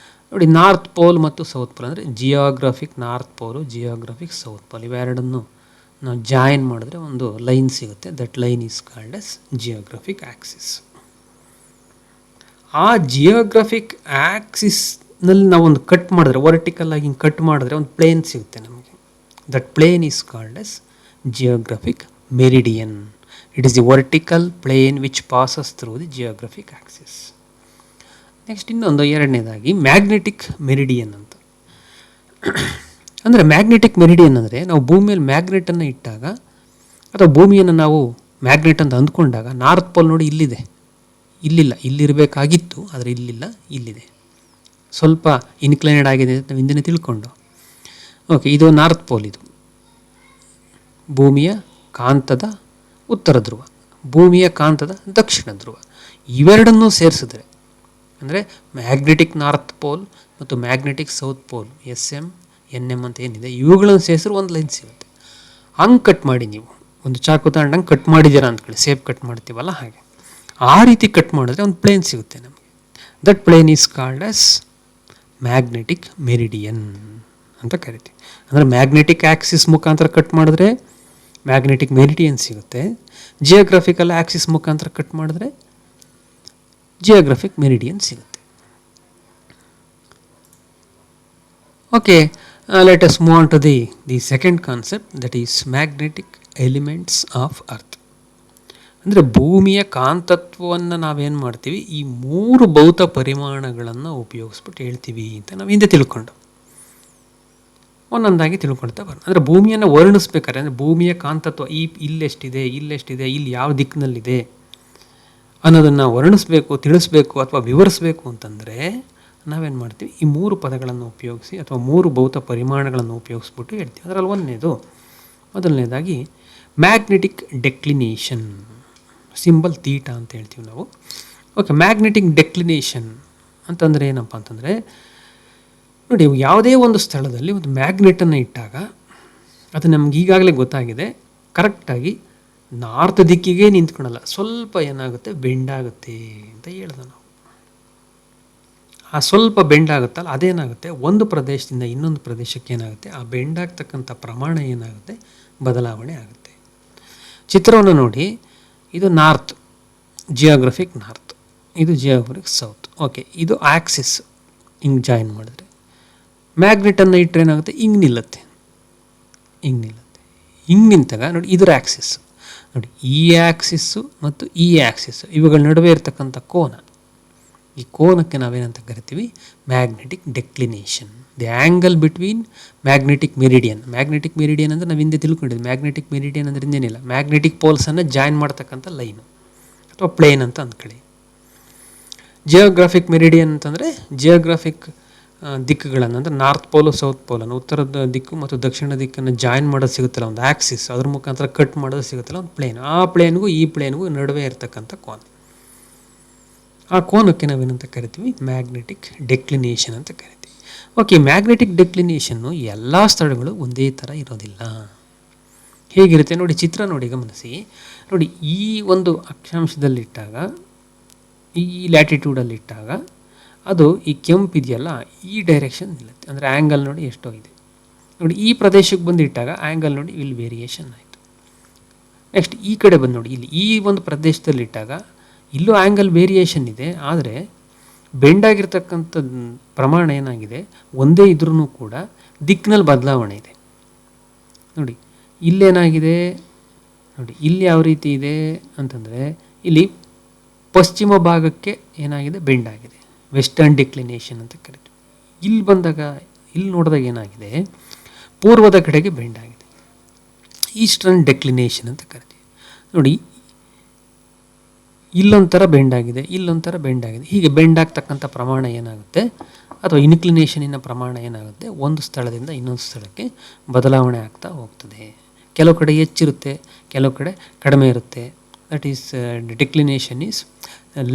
ನೋಡಿ, ನಾರ್ತ್ ಪೋಲ್ ಮತ್ತು ಸೌತ್ ಪೋಲ್ ಅಂದರೆ ಜಿಯೋಗ್ರಫಿಕ್ ನಾರ್ತ್ ಪೋಲು, ಜಿಯೋಗ್ರಫಿಕ್ ಸೌತ್ ಪೋಲ್, ಇವೆರಡನ್ನು ನಾವು ಜಾಯಿನ್ ಮಾಡಿದ್ರೆ ಒಂದು ಲೈನ್ ಸಿಗುತ್ತೆ. That line is called as geographic Axis. ಆ ಜಿಯೋಗ್ರಫಿಕ್ ಆಕ್ಸಿಸ್ನಲ್ಲಿ ನಾವು ಒಂದು ಕಟ್ ಮಾಡಿದ್ರೆ, ವರ್ಟಿಕಲ್ ಆಗಿ ಹಿಂಗೆ ಕಟ್ ಮಾಡಿದ್ರೆ ಒಂದು ಪ್ಲೇನ್ ಸಿಗುತ್ತೆ ನಮಗೆ. That plane is called as geographic meridian. It is the vertical plane which passes through the geographic axis. Next ಇನ್ನೊಂದು ಎರಡನೇದಾಗಿ ಮ್ಯಾಗ್ನೆಟಿಕ್ ಮೆರಿಡಿಯನ್ ಅಂತ. ಅಂದರೆ ಮ್ಯಾಗ್ನೆಟಿಕ್ ಮೆರಿಡಿಯನ್ ಅಂದರೆ ನಾವು ಭೂಮಿಯಲ್ಲಿ ಮ್ಯಾಗ್ನೆಟನ್ನು ಇಟ್ಟಾಗ ಅಥವಾ ಭೂಮಿಯನ್ನು ನಾವು ಮ್ಯಾಗ್ನೆಟ್ ಅಂತ ಅಂದ್ಕೊಂಡಾಗ, ನಾರ್ತ್ ಪೋಲ್ ನೋಡಿ ಇಲ್ಲಿದೆ, ಇಲ್ಲಿಲ್ಲ, ಇಲ್ಲಿರಬೇಕಾಗಿತ್ತು ಆದರೆ ಇಲ್ಲಿಲ್ಲ, ಇಲ್ಲಿದೆ, ಸ್ವಲ್ಪ ಇನ್ಕ್ಲೈನೆಡ್ ಆಗಿದೆ ನಾವು ಹಿಂದೆ ತಿಳ್ಕೊಂಡು. ಓಕೆ, ಇದು ನಾರ್ತ್ ಪೋಲ್, ಇದು ಭೂಮಿಯ ಕಾಂತದ ಉತ್ತರ ಧ್ರುವ, ಭೂಮಿಯ ಕಾಂತದ ದಕ್ಷಿಣ ಧ್ರುವ. ಇವೆರಡನ್ನೂ ಸೇರಿಸಿದ್ರೆ ಅಂದರೆ ಮ್ಯಾಗ್ನೆಟಿಕ್ ನಾರ್ತ್ ಪೋಲ್ ಮತ್ತು magnetic south pole, SM, NM ಅಂತ ಏನಿದೆ, ಇವುಗಳನ್ನು ಸೇರಿಸಿದ್ರೆ ಒಂದು ಲೈನ್ ಸಿಗುತ್ತೆ. ಹಂಗೆ ಕಟ್ ಮಾಡಿ, ನೀವು ಒಂದು ಚಾಕು ತಗೊಂಡಂಗೆ ಕಟ್ ಮಾಡಿದ್ದೀರಾ ಅಂದ್ಕೊಳ್ಳಿ, ಸೇಫ್ ಕಟ್ ಮಾಡ್ತೀವಲ್ಲ ಹಾಗೆ, ಆ ರೀತಿ ಕಟ್ ಮಾಡಿದ್ರೆ ಒಂದು ಪ್ಲೇನ್ ಸಿಗುತ್ತೆ ನಮಗೆ. That plane is called as magnetic meridian ಅಂತ ಕರಿತೀವಿ. ಅಂದರೆ ಮ್ಯಾಗ್ನೆಟಿಕ್ ಆಕ್ಸಿಸ್ ಮುಖಾಂತರ ಕಟ್ ಮಾಡಿದ್ರೆ ಮ್ಯಾಗ್ನೆಟಿಕ್ ಮೆರಿಡಿಯನ್ ಸಿಗುತ್ತೆ. ಜಿಯೋಗ್ರಫಿಕಲ್ ಆಕ್ಸಿಸ್ ಮುಖಾಂತರ ಕಟ್ ಮಾಡಿದ್ರೆ ಜಿಯೋಗ್ರಫಿಕ್ ಮೆರಿಡಿಯನ್ ಸಿಗುತ್ತೆ. Okay, let us move on to the second concept, that is magnetic elements of earth. ಅಂದರೆ ಭೂಮಿಯ ಕಾಂತತ್ವವನ್ನು ನಾವೇನು ಮಾಡ್ತೀವಿ, ಈ 3 ಭೌತ ಪರಿಮಾಣಗಳನ್ನು ಉಪಯೋಗಿಸ್ಬಿಟ್ಟು ಹೇಳ್ತೀವಿ ಅಂತ ನಾವು ಹಿಂದೆ ತಿಳ್ಕೊಂಡು ಒಂದೊಂದಾಗಿ ತಿಳ್ಕೊಳ್ತಾ ಬರೋಣ. ಅಂದರೆ ಭೂಮಿಯನ್ನು ವರ್ಣಿಸ್ಬೇಕಾದ್ರೆ, ಅಂದರೆ ಭೂಮಿಯ ಕಾಂತತ್ವ ಇಲ್ಲೆಷ್ಟಿದೆ, ಇಲ್ಲೆಷ್ಟಿದೆ, ಇಲ್ಲಿ ಯಾವ ದಿಕ್ಕಿನಲ್ಲಿದೆ ಅನ್ನೋದನ್ನು ವರ್ಣಿಸ್ಬೇಕು, ತಿಳಿಸ್ಬೇಕು ಅಥವಾ ವಿವರಿಸಬೇಕು ಅಂತಂದರೆ ನಾವೇನು ಮಾಡ್ತೀವಿ, ಈ 3 ಪದಗಳನ್ನು ಉಪಯೋಗಿಸಿ ಅಥವಾ 3 ಭೌತ ಪರಿಮಾಣಗಳನ್ನು ಉಪಯೋಗಿಸ್ಬಿಟ್ಟು ಹೇಳ್ತೀವಿ. ಅದರಲ್ಲಿ ಮೊದಲನೇದಾಗಿ ಮ್ಯಾಗ್ನೆಟಿಕ್ ಡೆಕ್ಲಿನೇಷನ್, ಸಿಂಬಲ್ ಥೀಟಾ ಅಂತ ಹೇಳ್ತೀವಿ ನಾವು. ಓಕೆ, ಮ್ಯಾಗ್ನೆಟಿಕ್ ಡೆಕ್ಲಿನೇಷನ್ ಅಂತಂದರೆ ಏನಪ್ಪ ಅಂತಂದರೆ ನೋಡಿ, ಯಾವುದೇ ಒಂದು ಸ್ಥಳದಲ್ಲಿ ಒಂದು ಮ್ಯಾಗ್ನೆಟನ್ನು ಇಟ್ಟಾಗ ಅದು ನಮ್ಗೆ ಈಗಾಗಲೇ ಗೊತ್ತಾಗಿದೆ, ಕರೆಕ್ಟಾಗಿ ನಾರ್ತ್ ದಿಕ್ಕಿಗೆ ನಿಂತ್ಕೊಳ್ಳಲ್ಲ, ಸ್ವಲ್ಪ ಏನಾಗುತ್ತೆ, ಬೆಂಡಾಗುತ್ತೆ ಅಂತ ಹೇಳ್ದೆ ನಾವು. ಆ ಸ್ವಲ್ಪ ಬೆಂಡಾಗುತ್ತಲ್ಲ, ಅದೇನಾಗುತ್ತೆ, ಒಂದು ಪ್ರದೇಶದಿಂದ ಇನ್ನೊಂದು ಪ್ರದೇಶಕ್ಕೆ ಏನಾಗುತ್ತೆ, ಆ ಬೆಂಡಾಗ್ತಕ್ಕಂಥ ಪ್ರಮಾಣ ಏನಾಗುತ್ತೆ, ಬದಲಾವಣೆ ಆಗುತ್ತೆ. ಚಿತ್ರವನ್ನು ನೋಡಿ, ಇದು ನಾರ್ತ್, ಜಿಯೋಗ್ರಫಿಕ್ ನಾರ್ತ್, ಇದು ಜಿಯೋಗ್ರಫಿಕ್ ಸೌತ್. ಓಕೆ, ಇದು ಆಕ್ಸಿಸ್, ಹಿಂಗೆ ಜಾಯಿನ್ ಮಾಡಿದ್ರೆ ಮ್ಯಾಗ್ನೆಟನ್ನು ಇಟ್ಟರೆ ಏನಾಗುತ್ತೆ, ಹಿಂಗೆ ನಿಲ್ಲುತ್ತೆ, ಹಿಂಗೆ ನಿಂತಾಗ ನೋಡಿ, ಇದರ ಆಕ್ಸಿಸ್ ನೋಡಿ, ಈ ಆಕ್ಸಿಸ್ಸು ಮತ್ತು ಈ ಆಕ್ಸಿಸ್ಸು ಇವುಗಳ ನಡುವೆ ಇರತಕ್ಕಂಥ ಕೋನ, ಈ ಕೋನಕ್ಕೆ ನಾವೇನಂತ ಕರಿತೀವಿ, magnetic ಡೆಕ್ಲಿನೇಷನ್. The angle between magnetic meridian. Magnetic meridian ಅಂದರೆ ನಾವು ಹಿಂದೆ ತಿಳ್ಕೊಂಡಿದ್ವಿ, ಮ್ಯಾಗ್ನೆಟಿಕ್ ಮೆರಿಡಿಯನ್ ಅಂದರೆ ಇನ್ನೇನಿಲ್ಲ, ಮ್ಯಾಗ್ನೆಟಿಕ್ ಪೋಲ್ಸನ್ನು ಜಾಯಿನ್ ಮಾಡ್ತಕ್ಕಂಥ ಲೈನು ಅಥವಾ ಪ್ಲೇನ್ ಅಂತ ಅಂದ್ಕೊಳ್ಳಿ. ಜಿಯೋಗ್ರಫಿಕ್ ಮೆರಿಡಿಯನ್ ಅಂತಂದರೆ ಜಿಯೋಗ್ರಫಿಕ್ ದಿಕ್ಕುಗಳನ್ನು, ಅಂದರೆ ನಾರ್ತ್ ಪೋಲು ಸೌತ್ ಪೋಲನ್ನು, ಉತ್ತರದ ದಿಕ್ಕು ಮತ್ತು ದಕ್ಷಿಣ ದಿಕ್ಕನ್ನು ಜಾಯಿನ್ ಮಾಡೋದು ಸಿಗುತ್ತಲ್ಲ ಒಂದು ಆಕ್ಸಿಸ್, ಅದ್ರ ಮುಖಾಂತರ ಕಟ್ ಮಾಡೋದು ಸಿಗುತ್ತಲ್ಲ ಒಂದು ಪ್ಲೇನ್. ಆ ಪ್ಲೇನ್ಗೂ ಈ ಪ್ಲೇನ್ಗೂ ನಡುವೆ ಇರತಕ್ಕಂಥ ಕೋನ, ಆ ಕೋನಕ್ಕೆ ನಾವೇನಂತ ಕರಿತೀವಿ, ಮ್ಯಾಗ್ನೆಟಿಕ್ ಡೆಕ್ಲಿನೇಷನ್ ಅಂತ ಕರಿತೀವಿ. ಓಕೆ, ಮ್ಯಾಗ್ನೆಟಿಕ್ ಡೆಕ್ಲಿನೇಷನ್ನು ಎಲ್ಲ ಸ್ಥಳಗಳು ಒಂದೇ ಥರ ಇರೋದಿಲ್ಲ. ಹೇಗಿರುತ್ತೆ ನೋಡಿ, ಚಿತ್ರ ನೋಡಿ, ಗಮನಿಸಿ ನೋಡಿ, ಈ ಒಂದು ಅಕ್ಷಾಂಶದಲ್ಲಿಟ್ಟಾಗ, ಈ ಲ್ಯಾಟಿಟ್ಯೂಡಲ್ಲಿಟ್ಟಾಗ ಅದು ಈ ಕೆಂಪು ಇದೆಯಲ್ಲ, ಈ ಡೈರೆಕ್ಷನ್ ನಿಲ್ಲುತ್ತೆ, ಅಂದರೆ ಆ್ಯಂಗಲ್ ನೋಡಿ ಎಷ್ಟೋ ಇದೆ ನೋಡಿ. ಈ ಪ್ರದೇಶಕ್ಕೆ ಬಂದು ಇಟ್ಟಾಗ ಆ್ಯಂಗಲ್ ನೋಡಿ ಇಲ್ಲಿ ವೇರಿಯೇಷನ್ ಆಯಿತು. ನೆಕ್ಸ್ಟ್ ಈ ಕಡೆ ಬಂದು ನೋಡಿ, ಇಲ್ಲಿ ಈ ಒಂದು ಪ್ರದೇಶದಲ್ಲಿಟ್ಟಾಗ ಇಲ್ಲೂ ಆ್ಯಂಗಲ್ ವೇರಿಯೇಷನ್ ಇದೆ, ಆದರೆ ಬೆಂಡಾಗಿರ್ತಕ್ಕಂಥ ಪ್ರಮಾಣ ಏನಾಗಿದೆ, ಒಂದೇ ಇದ್ರೂ ಕೂಡ ದಿಕ್ಕಿನಲ್ಲಿ ಬದಲಾವಣೆ ಇದೆ ನೋಡಿ. ಇಲ್ಲೇನಾಗಿದೆ ನೋಡಿ, ಇಲ್ಲಿ ಯಾವ ರೀತಿ ಇದೆ ಅಂತಂದರೆ, ಇಲ್ಲಿ ಪಶ್ಚಿಮ ಭಾಗಕ್ಕೆ ಏನಾಗಿದೆ, ಬೆಂಡಾಗಿದೆ, ವೆಸ್ಟರ್ನ್ ಡಿಕ್ಲಿನೇಷನ್ ಅಂತ ಕರಿತೀವಿ. ಇಲ್ಲಿ ಬಂದಾಗ, ಇಲ್ಲಿ ನೋಡಿದಾಗ ಏನಾಗಿದೆ, ಪೂರ್ವದ ಕಡೆಗೆ ಬೆಂಡಾಗಿದೆ. ಈಸ್ಟರ್ನ್ ಡೆಕ್ಲಿನೇಷನ್ ಅಂತ ಕರಿತೀವಿ. ನೋಡಿ, ಇಲ್ಲೊಂಥರ ಬೆಂಡ್ ಆಗಿದೆ, ಇಲ್ಲೊಂಥರ ಬೆಂಡ್ ಆಗಿದೆ. ಹೀಗೆ ಬೆಂಡ್ ಆಗ್ತಕ್ಕಂಥ ಪ್ರಮಾಣ ಏನಾಗುತ್ತೆ, ಅಥವಾ ಇನ್ಕ್ಲಿನೇಷನಿನ ಪ್ರಮಾಣ ಏನಾಗುತ್ತೆ, ಒಂದು ಸ್ಥಳದಿಂದ ಇನ್ನೊಂದು ಸ್ಥಳಕ್ಕೆ ಬದಲಾವಣೆ ಆಗ್ತಾ ಹೋಗ್ತದೆ. ಕೆಲವು ಕಡೆ ಹೆಚ್ಚಿರುತ್ತೆ, ಕೆಲವು ಕಡೆ ಕಡಿಮೆ ಇರುತ್ತೆ. That is declination is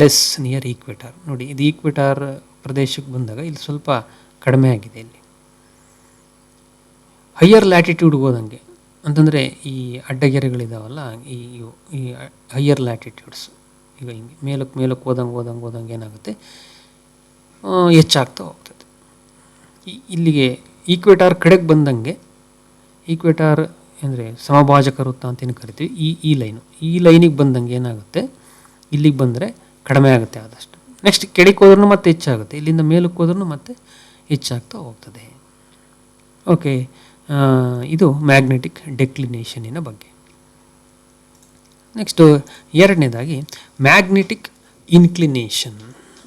less near equator. ನೋಡಿ, ಇದು ಈಕ್ವೆಟಾರ್ ಪ್ರದೇಶಕ್ಕೆ ಬಂದಾಗ ಇಲ್ಲಿ ಸ್ವಲ್ಪ ಕಡಿಮೆ ಆಗಿದೆ. ಇಲ್ಲಿ ಹೈಯರ್ ಲ್ಯಾಟಿಟ್ಯೂಡ್ಗೆ ಹೋದಂಗೆ ಅಂತಂದರೆ ಈ ಅಡ್ಡಗೆರೆಗಳಿದಾವಲ್ಲ, ಈ ಹೈಯರ್ ಲ್ಯಾಟಿಟ್ಯೂಡ್ಸ್, ಈಗ ಹಿಂಗೆ ಮೇಲಕ್ಕೆ ಹೋದಂಗೆ ಏನಾಗುತ್ತೆ, ಹೆಚ್ಚಾಗ್ತಾ ಹೋಗ್ತದೆ. ಇಲ್ಲಿಗೆ ಈಕ್ವೆಟಾರ್ ಕಡೆಗೆ ಬಂದಂಗೆ, ಈಕ್ವೆಟಾರ್ ಅಂದರೆ ಸಮಭಾಜಕ ವೃತ್ತ ಅಂತೇನು ಕರಿತೀವಿ, ಈ ಲೈನಿಗೆ ಬಂದಂಗೆ ಏನಾಗುತ್ತೆ, ಇಲ್ಲಿಗೆ ಬಂದರೆ ಕಡಿಮೆ ಆಗುತ್ತೆ ಆದಷ್ಟು. ನೆಕ್ಸ್ಟ್ ಕೆಳಕ್ಕೆ ಹೋದ್ರೂ ಮತ್ತೆ ಹೆಚ್ಚಾಗುತ್ತೆ, ಇಲ್ಲಿಂದ ಮೇಲಕ್ಕೆ ಹೋದ್ರೂ ಮತ್ತೆ ಹೆಚ್ಚಾಗ್ತಾ ಹೋಗ್ತದೆ. ಓಕೆ, ಇದು ಮ್ಯಾಗ್ನೆಟಿಕ್ ಡೆಕ್ಲಿನೇಷನಿನ ಬಗ್ಗೆ. ನೆಕ್ಸ್ಟು ಎರಡನೇದಾಗಿ ಮ್ಯಾಗ್ನೆಟಿಕ್ ಇನ್ಕ್ಲಿನೇಷನ್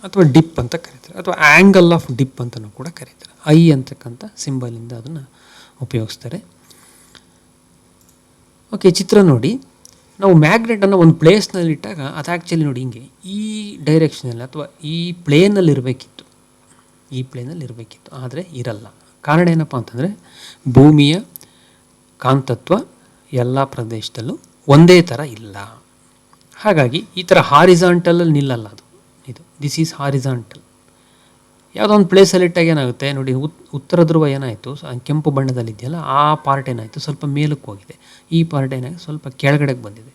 ಅಥವಾ ಡಿಪ್ ಅಂತ ಕರೀತಾರೆ, ಅಥವಾ ಆ್ಯಂಗಲ್ ಆಫ್ ಡಿಪ್ ಅಂತಲೂ ಕೂಡ ಕರೀತಾರೆ. ಐ ಅಂತಕ್ಕಂಥ ಸಿಂಬಲಿಂದ ಅದನ್ನು ಉಪಯೋಗಿಸ್ತಾರೆ. ಓಕೆ, ಚಿತ್ರ ನೋಡಿ, ನಾವು ಮ್ಯಾಗ್ನೆಟನ್ನು ಒಂದು ಪ್ಲೇಸ್ನಲ್ಲಿಟ್ಟಾಗ ಅದು ಆ್ಯಕ್ಚುಲಿ ನೋಡಿ ಹಿಂಗೆ ಈ ಡೈರೆಕ್ಷನಲ್ಲಿ ಅಥವಾ ಈ ಪ್ಲೇನಲ್ಲಿ ಇರಬೇಕಿತ್ತು, ಆದರೆ ಇರಲ್ಲ. ಕಾರಣ ಏನಪ್ಪ ಅಂತಂದರೆ ಭೂಮಿಯ ಕಾಂತತ್ವ ಎಲ್ಲ ಪ್ರದೇಶದಲ್ಲೂ ಒಂದೇ ಥರ ಇಲ್ಲ. ಹಾಗಾಗಿ ಈ ಥರ ಹಾರಿಜಾಂಟಲಲ್ಲಿ ನಿಲ್ಲಲ್ಲ ಅದು. This is horizontal. ಯಾವುದೋ ಒಂದು ಪ್ಲೇಸಲ್ಲಿ ಇಟ್ಟಾಗ ಏನಾಗುತ್ತೆ ನೋಡಿ, ಉತ್ತರ ಧ್ರುವ ಏನಾಯಿತು, ಕೆಂಪು ಬಣ್ಣದಲ್ಲಿದೆಯಲ್ಲ ಆ ಪಾರ್ಟ್ ಏನಾಯಿತು ಸ್ವಲ್ಪ ಮೇಲಕ್ಕೆ ಹೋಗಿದೆ, ಈ ಪಾರ್ಟ್ ಏನಾಗಿದೆ ಸ್ವಲ್ಪ ಕೆಳಗಡೆಗೆ ಬಂದಿದೆ.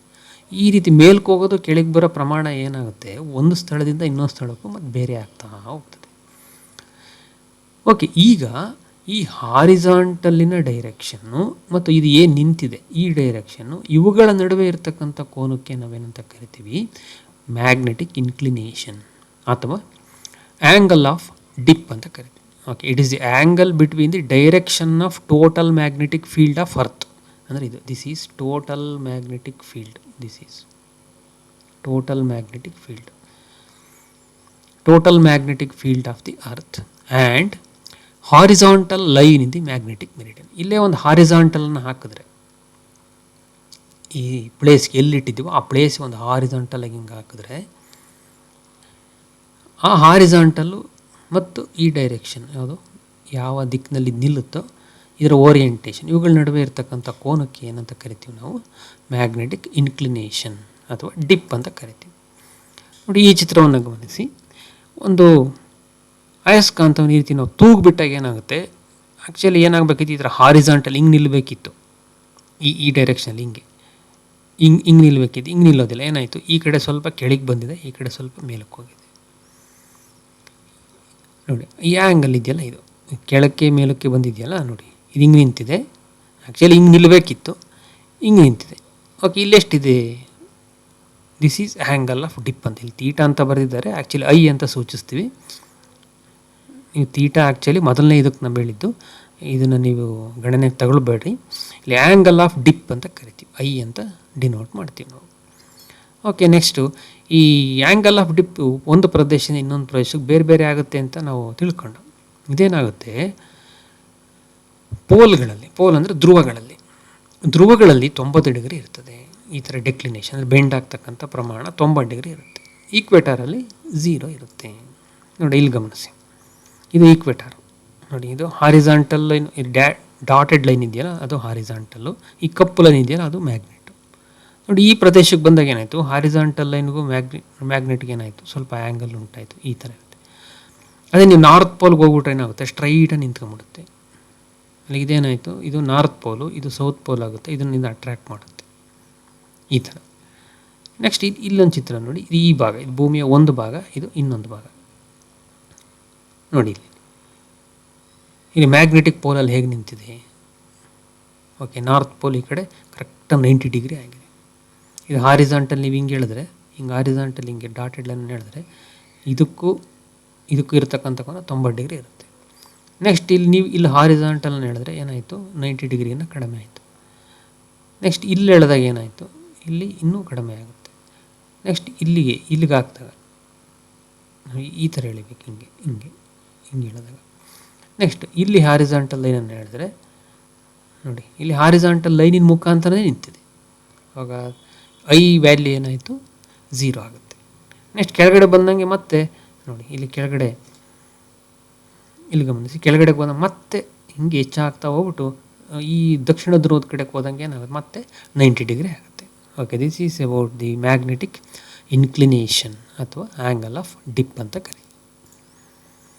ಈ ರೀತಿ ಮೇಲಕ್ಕೆ ಹೋಗೋದು ಕೆಳಗೆ ಬರೋ ಪ್ರಮಾಣ ಏನಾಗುತ್ತೆ, ಒಂದು ಸ್ಥಳದಿಂದ ಇನ್ನೊಂದು ಸ್ಥಳಕ್ಕೂ ಮತ್ತು ಬೇರೆ ಆಗ್ತಾ ಹೋಗ್ತದೆ. ಓಕೆ, ಈಗ ಈ ಹಾರಿಜಾಂಟಲ್ಲಿನ ಡೈರೆಕ್ಷನ್ನು ಮತ್ತು ಇದು ಏನು ನಿಂತಿದೆ ಈ ಡೈರೆಕ್ಷನ್ನು, ಇವುಗಳ ನಡುವೆ ಇರತಕ್ಕಂಥ ಕೋನಕ್ಕೆ ನಾವೇನಂತ ಕರಿತೀವಿ, ಮ್ಯಾಗ್ನೆಟಿಕ್ ಇನ್ಕ್ಲಿನೇಷನ್ ಅಥವಾ ಆ್ಯಂಗಲ್ ಆಫ್ ಡಿಪ್ ಅಂತ ಕರಿತೀವಿ. Okay, it is the angle between the direction of total magnetic field of earth. ಅಂದರೆ ಇದು this is total magnetic field, this is total magnetic field, total magnetic field of the earth and horizontal line in the magnetic meridian. ಇಲ್ಲೇ ಒಂದು ಹಾರಿಜಾಂಟಲನ್ನು ಹಾಕಿದ್ರೆ, ಈ ಪ್ಲೇಸ್ಗೆ ಎಲ್ಲಿಟ್ಟಿದ್ದೀವೋ ಆ place ಒಂದು horizontal ಆಗಿ ಹಿಂಗೆ ಹಾಕಿದ್ರೆ, ಆ ಹಾರಿಜಾಂಟಲ್ಲು ಮತ್ತು ಈ ಡೈರೆಕ್ಷನ್ ಯಾವುದು, ಯಾವ ದಿಕ್ಕಿನಲ್ಲಿ ನಿಲ್ಲುತ್ತೋ ಇದರ ಓರಿಯೆಂಟೇಷನ್, ಇವುಗಳ ನಡುವೆ ಇರತಕ್ಕಂಥ ಕೋನಕ್ಕೆ ಏನಂತ ಕರಿತೀವಿ ನಾವು, ಮ್ಯಾಗ್ನೆಟಿಕ್ ಇನ್ಕ್ಲಿನೇಷನ್ ಅಥವಾ ಡಿಪ್ ಅಂತ ಕರಿತೀವಿ. ನೋಡಿ, ಈ ಚಿತ್ರವನ್ನು ಗಮನಿಸಿ. ಒಂದು ಅಯಸ್ಕಾಂತವನ್ನು ಈ ರೀತಿ ನಾವು ತೂಗ್ಬಿಟ್ಟಾಗ ಏನಾಗುತ್ತೆ, ಆ್ಯಕ್ಚುಲಿ ಏನಾಗಬೇಕಿತ್ತು, ಈ ಥರ ಹಾರಿಜಾಂಟಲ್ ಹಿಂಗೆ ನಿಲ್ಲಬೇಕಿತ್ತು, ಈ ಡೈರೆಕ್ಷನಲ್ಲಿ ಹಿಂಗೆ ನಿಲ್ಲಬೇಕಿತ್ತು, ಹಿಂಗೆ ನಿಲ್ಲೋದಿಲ್ಲ. ಏನಾಯಿತು, ಈ ಕಡೆ ಸ್ವಲ್ಪ ಕೆಳಗೆ ಬಂದಿದೆ, ಈ ಕಡೆ ಸ್ವಲ್ಪ ಮೇಲಕ್ಕೆ ಹೋಗಿದೆ. ನೋಡಿ, ಈ ಆ್ಯಂಗಲ್ ಇದೆಯಲ್ಲ, ಇದು ಕೆಳಕ್ಕೆ ಮೇಲಕ್ಕೆ ಬಂದಿದೆಯಲ್ಲ, ನೋಡಿ ಇದು ಹಿಂಗೆ ನಿಂತಿದೆ. ಆ್ಯಕ್ಚುಲಿ ಹಿಂಗೆ ನಿಲ್ಲಬೇಕಿತ್ತು, ಹಿಂಗೆ ನಿಂತಿದೆ. ಓಕೆ, ಇಲ್ಲೆಷ್ಟಿದೆ, this is angle of dip ಅಂತ. ಇಲ್ಲಿ ತೀಟಾ ಅಂತ ಬರೆದಿದ್ದಾರೆ, ಆ್ಯಕ್ಚುಲಿ ಐ ಅಂತ ಸೂಚಿಸ್ತೀವಿ. ನೀವು ತೀಟಾ ಆ್ಯಕ್ಚುಲಿ ಮೊದಲನೇ ಇದಕ್ಕೆ ನಾವು ಹೇಳಿದ್ದು, ಇದನ್ನು ನೀವು ಗಣನೆಗೆ ತಗೊಳ್ಬೇಡ್ರಿ. ಇಲ್ಲಿ ಆ್ಯಂಗಲ್ ಆಫ್ ಡಿಪ್ ಅಂತ ಕರಿತೀವಿ, ಐ ಅಂತ ಡಿನೋಟ್ ಮಾಡ್ತೀವಿ ನಾವು. ಓಕೆ, ನೆಕ್ಸ್ಟು ಈ ಆ್ಯಂಗಲ್ ಆಫ್ ಡಿಪ್ ಒಂದು ಪ್ರದೇಶದಿಂದ ಇನ್ನೊಂದು ಪ್ರದೇಶಕ್ಕೆ ಬೇರೆ ಬೇರೆ ಆಗುತ್ತೆ ಅಂತ ನಾವು ತಿಳ್ಕೊಂಡು, ಇದೇನಾಗುತ್ತೆ, ಪೋಲ್ ಅಂದರೆ ಧ್ರುವಗಳಲ್ಲಿ 90 ಡಿಗ್ರಿ ಇರ್ತದೆ. ಈ ಥರ ಡೆಕ್ಲಿನೇಷನ್ ಅಂದರೆ ಬೆಂಡ್ ಆಗ್ತಕ್ಕಂಥ ಪ್ರಮಾಣ 90 ಡಿಗ್ರಿ ಇರುತ್ತೆ. ಈಕ್ವೆಟಾರಲ್ಲಿ 0 ಇರುತ್ತೆ. ನೋಡಿ, ಇಲ್ಲಿ ಗಮನಿಸಿ, ಇದು ಈಕ್ವೆಟಾರ್. ನೋಡಿ, ಇದು ಹಾರಿಜಾಂಟಲ್ ಲೈನ್, ಡಾಟೆಡ್ ಲೈನ್ ಇದೆಯಲ್ಲ ಅದು ಹಾರಿಜಾಂಟಲ್ಲು, ಈ ಕಪ್ಪು ಲೈನ್ ಇದೆಯಲ್ಲ ಅದು ಮ್ಯಾಗ್ನೆಟ್. ನೋಡಿ, ಈ ಪ್ರದೇಶಕ್ಕೆ ಬಂದಾಗ ಏನಾಯಿತು, ಹಾರಿಜಾಂಟಲ್ ಲೈನ್ಗೂ ಮ್ಯಾಗ್ನೆಟ್ಗೆ ಏನಾಯಿತು, ಸ್ವಲ್ಪ ಆ್ಯಂಗಲ್ ಉಂಟಾಯಿತು. ಈ ಥರ ಇರುತ್ತೆ. ಅದೇ ನೀವು ನಾರ್ತ್ ಪೋಲ್ಗೆ ಹೋಗ್ಬಿಟ್ರೆ ಏನಾಗುತ್ತೆ, ಸ್ಟ್ರೈಟಾಗಿ ನಿಂತ್ಕೊಂಡ್ಬಿಡುತ್ತೆ. ಅಲ್ಲಿ ಇದೇನಾಯಿತು, ಇದು ನಾರ್ತ್ ಪೋಲು, ಇದು ಸೌತ್ ಪೋಲ್ ಆಗುತ್ತೆ, ಇದನ್ನಿಂದ ಅಟ್ರ್ಯಾಕ್ಟ್ ಮಾಡುತ್ತೆ ಈ ಥರ. ನೆಕ್ಸ್ಟ್ ಇಲ್ಲೊಂದು ಚಿತ್ರ ನೋಡಿ, ಇದು ಈ ಭಾಗ, ಇದು ಭೂಮಿಯ ಒಂದು ಭಾಗ, ಇದು ಇನ್ನೊಂದು ಭಾಗ. ನೋಡಿ, ಇಲ್ಲಿ ಮ್ಯಾಗ್ನೆಟಿಕ್ ಪೋಲಲ್ಲಿ ಹೇಗೆ ನಿಂತಿದೆ. ಓಕೆ, ನಾರ್ತ್ ಪೋಲ್ ಈ ಕಡೆ ಕರೆಕ್ಟಾಗಿ 90 ಡಿಗ್ರಿ ಆಗಿದೆ. ಇದು ಹಾರಿಜಾಂಟಲ್, ನೀವು ಹಿಂಗೆ ಹೇಳಿದ್ರೆ, ಹಿಂಗೆ ಹಾರಿಜಾಂಟಲ್ ಹಿಂಗೆ ಡಾಟೆಡ್ ಲೈನ್ ಹೇಳಿದ್ರೆ ಇದಕ್ಕೂ ಇರತಕ್ಕಂಥ ಕೋನ 90 ಡಿಗ್ರಿ ಇರುತ್ತೆ. ನೆಕ್ಸ್ಟ್ ಇಲ್ಲಿ ಹಾರಿಜಾಂಟಲ್ನ ಹೇಳಿದ್ರೆ ಏನಾಯಿತು, 90 ಡಿಗ್ರಿಯಿಂದ ಕಡಿಮೆ ಆಯಿತು. ನೆಕ್ಸ್ಟ್ ಇಲ್ಲಿ ಹೇಳಿದಾಗ ಏನಾಯಿತು, ಇಲ್ಲಿ ಇನ್ನೂ ಕಡಿಮೆ ಆಗುತ್ತೆ. ನೆಕ್ಸ್ಟ್ ಇಲ್ಲಿಗೆ ಹಾಕಿದಾಗ ಈ ಥರ ಎಳಿಬೇಕು, ಹಿಂಗೆ ಹೇಳಿದಾಗ. ನೆಕ್ಸ್ಟ್ ಇಲ್ಲಿ ಹಾರಿಜಾಂಟಲ್ ಲೈನನ್ನು ಹೇಳಿದ್ರೆ ನೋಡಿ ಇಲ್ಲಿ ಹಾರಿಜಾಂಟಲ್ ಲೈನಿನ ಮುಖಾಂತರನೇ ನಿಂತಿದೆ. ಆವಾಗ ಐ ವ್ಯಾಲ್ಯೂ ಏನಾಯಿತು, 0 ಆಗುತ್ತೆ. ನೆಕ್ಸ್ಟ್ ಕೆಳಗಡೆ ಬಂದಂಗೆ ಮತ್ತೆ ನೋಡಿ ಇಲ್ಲಿ ಕೆಳಗಡೆ, ಇಲ್ಲಿ ಗಮನಿಸಿ, ಕೆಳಗಡೆ ಬಂದಾಗ ಮತ್ತೆ ಹಿಂಗೆ ಹೆಚ್ಚಾಗ್ತಾ ಹೋಗ್ಬಿಟ್ಟು ಈ ದಕ್ಷಿಣ ಧ್ರುವದ ಕಡೆಗೆ ಹೋದಂಗೆ ಏನಾಗುತ್ತೆ, ಮತ್ತೆ 90 ಡಿಗ್ರಿ ಆಗುತ್ತೆ. Okay, this is about the magnetic inclination ಅಥವಾ ಆ್ಯಂಗಲ್ ಆಫ್ ಡಿಪ್ ಅಂತ ಕರೀತೀವಿ.